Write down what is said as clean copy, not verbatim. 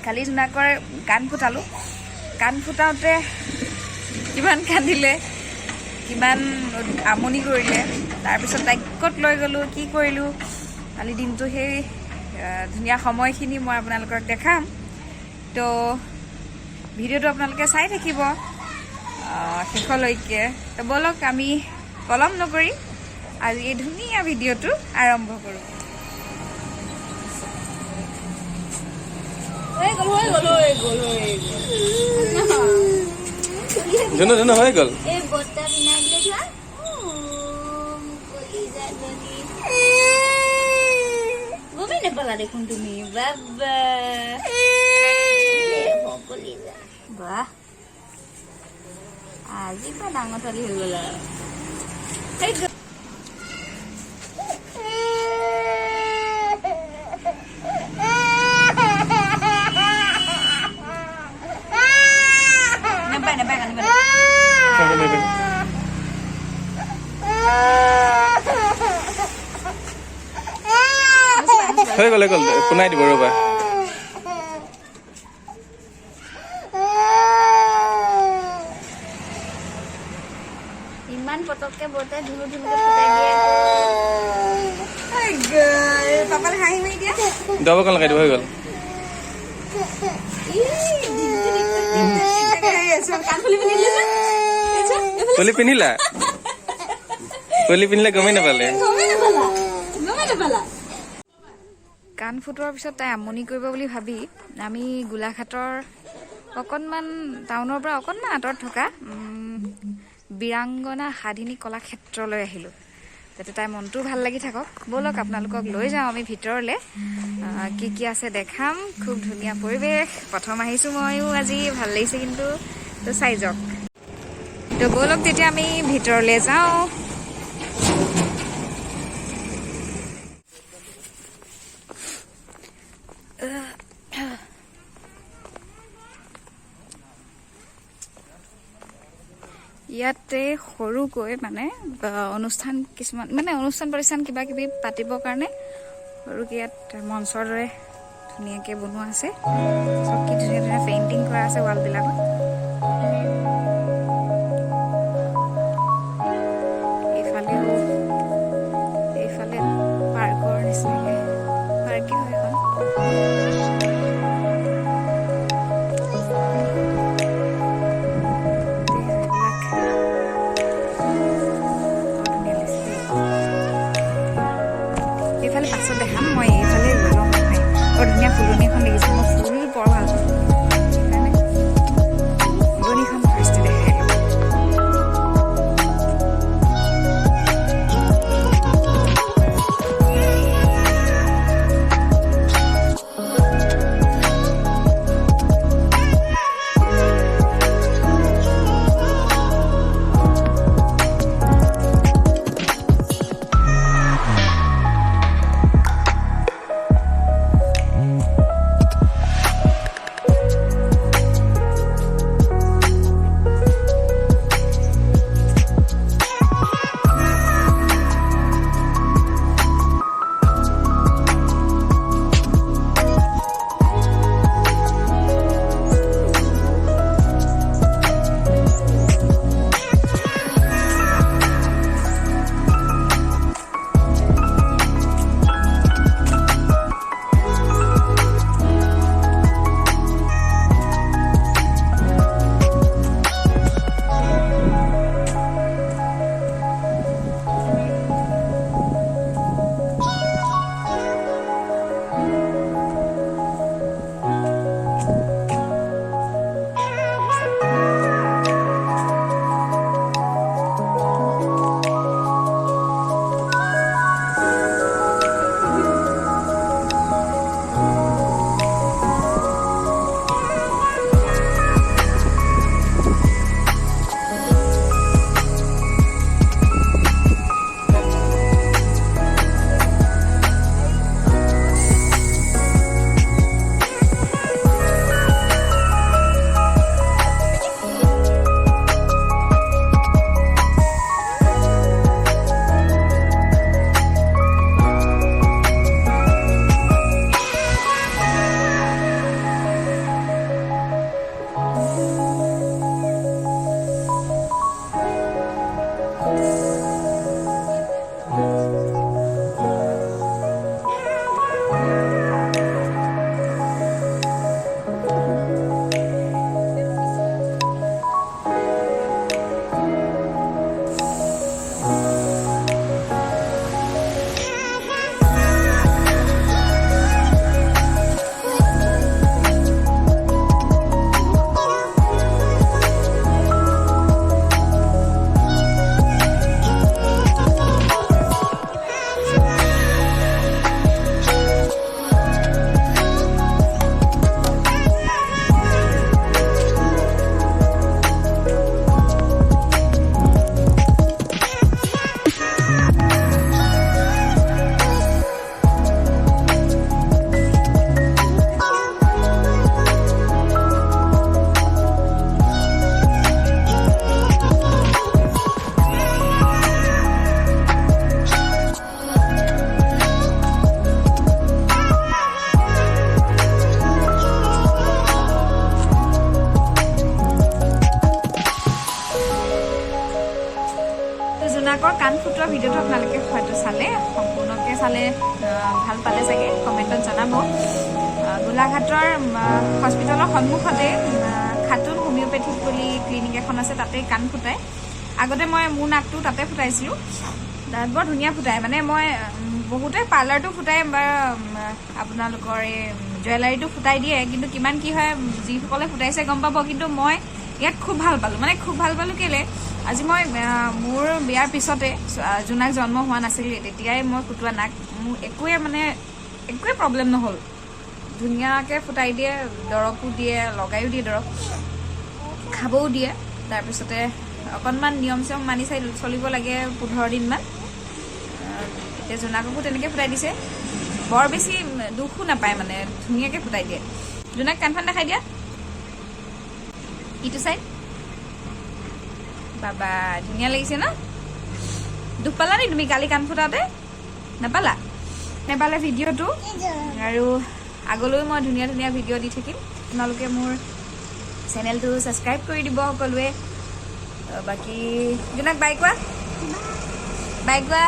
কালি ধুনীয়াকৈ কাণ ফুটালোঁ কাণ ফুটাওঁতে কিমান কান্দিলে কিমান আমনি কৰিলে তাৰপিছত তাইক ক'ত লৈ গ'লোঁ কি কৰিলোঁ কালি দিনটো সেই ধুনীয়া সময়খিনি মই আপোনালোকক দেখাম তো ভিডিঅ'টো আপোনালোকে চাই থাকিব শেষলৈকে তো বলক আমি পলম নকৰি আজি এই ধুনীয়া ভিডিঅ'টো আৰম্ভ কৰোঁ জনো হৈ গ'ল এই বৰ্তা বিনাই দিলে যোৱা গমেই নাপালা দেখোন তুমি বাবা বাহ আজি পৰা ডাঙৰ ছোৱালী হৈ গ'ল আৰু হৈ গ'ল শুনাই দিব ৰ'বা ইমান পটককে বৰ্তাই ধুনু ধুনুকে ফুটাই দিয়ে পাপালে হাঁহি মাৰি দিয়া দবাখন লগাই দিব হৈ গ'ল ফুলি পিন্ধিলা ফুলি পিন্ধিলে গমেই নাপালে কাণ ফুটোৱাৰ পিছত তাই আমনি কৰিব বুলি ভাবি আমি গোলাঘাটৰ অকণমান টাউনৰ পৰা অকণমান আঁতৰত থকা বীৰাংগনা সাধিনী কলাক্ষেত্ৰলৈ আহিলোঁ যাতে তাইৰ মনটোও ভাল লাগি থাকক ব'লক আপোনালোকক লৈ যাওঁ আমি ভিতৰলৈ কি কি আছে দেখাম খুব ধুনীয়া পৰিৱেশ প্ৰথম আহিছোঁ ময়ো আজি ভাল লাগিছে কিন্তু তো চাই যাওক তো ব'লক তেতিয়া আমি ভিতৰলৈ যাওঁ ইয়াতে সৰুকৈ মানে অনুষ্ঠান কিছুমান মানে অনুষ্ঠান প্ৰতিষ্ঠান কিবা কিবি পাতিবৰ কাৰণে সৰুকৈ ইয়াত মঞ্চৰ দৰে ধুনীয়াকৈ বনোৱা আছে চব কি ধুনীয়া ধুনীয়া পেইণ্টিং কৰা আছে ৱালবিলাকত এইফালে পাৰ্কৰ নিচিনাকৈ পাৰ্কে হয় এখন এইফালে পাছত দেখাম মই এইফালে লৈ লওঁ বৰ ধুনীয়া ফুলনি এখন দেখিছোঁ মই ফুল বৰ ভাল পাওঁ সেইকাৰণে ফুলনিখন ফাৰ্ষ্ট কাণ ফুটোৱা ভিডিঅ'টো আপোনালোকে হয়তো চালে, সম্পূৰ্ণকৈ চালে ভাল পালে চাগে, কমেণ্টত জনাব। গোলাঘাটৰ হস্পিটেলৰ সন্মুখতে খাতুন হোমিঅ'পেথিক বুলি ক্লিনিক এখন আছে, তাতে কাণ ফুটাই। আগতে মই মোৰ নাকটো তাতে ফুটাইছিলোঁ, তাত বৰ ধুনীয়া ফুটাই। মানে মই বহুতে পাৰ্লাৰটো ফুটাই বা আপোনালোকৰ এই জুৱেলাৰীটো ফুটাই দিয়ে, কিন্তু কিমান কি হয় যিসকলে ফুটাইছে গম পাব। কিন্তু মই ইয়াত খুব ভাল পালোঁ, মানে খুব ভাল পালোঁ কেলৈ, আজি মই মোৰ বিয়াৰ পিছতে জোনাক জন্ম হোৱা নাছিল, তেতিয়াই মই ফুটোৱা নাক, মোৰ একোৱে প্ৰব্লেম নহ'ল। ধুনীয়াকৈ ফুটাই দিয়ে, দৰৱো দিয়ে, লগায়ো দিয়ে দৰৱ, খাবও দিয়ে। তাৰপিছতে অকণমান নিয়ম চিয়ম মানি চলিব লাগে 15 দিনমান। এতিয়া জোনাককো তেনেকৈ ফুটাই দিছে, বৰ বেছি দুখো নাপায়, মানে ধুনীয়াকৈ ফুটাই দিয়ে। জোনাক কাণখন দেখাই দিয়া, ইটো চাইড। বাবা ধুনীয়া লাগিছে ন? দুখ পালা নি তুমি কালি কাণ ফুটাওঁতে? নেপালে ভিডিঅ'টো। আৰু আগলৈও মই ধুনীয়া ধুনীয়া ভিডিঅ' দি থাকিম, আপোনালোকে মোৰ চেনেলটো ছাবস্ক্ৰাইব কৰি দিব সকলোৱে। বাকী জোনাক বাই কোৱা, বাই কোৱা।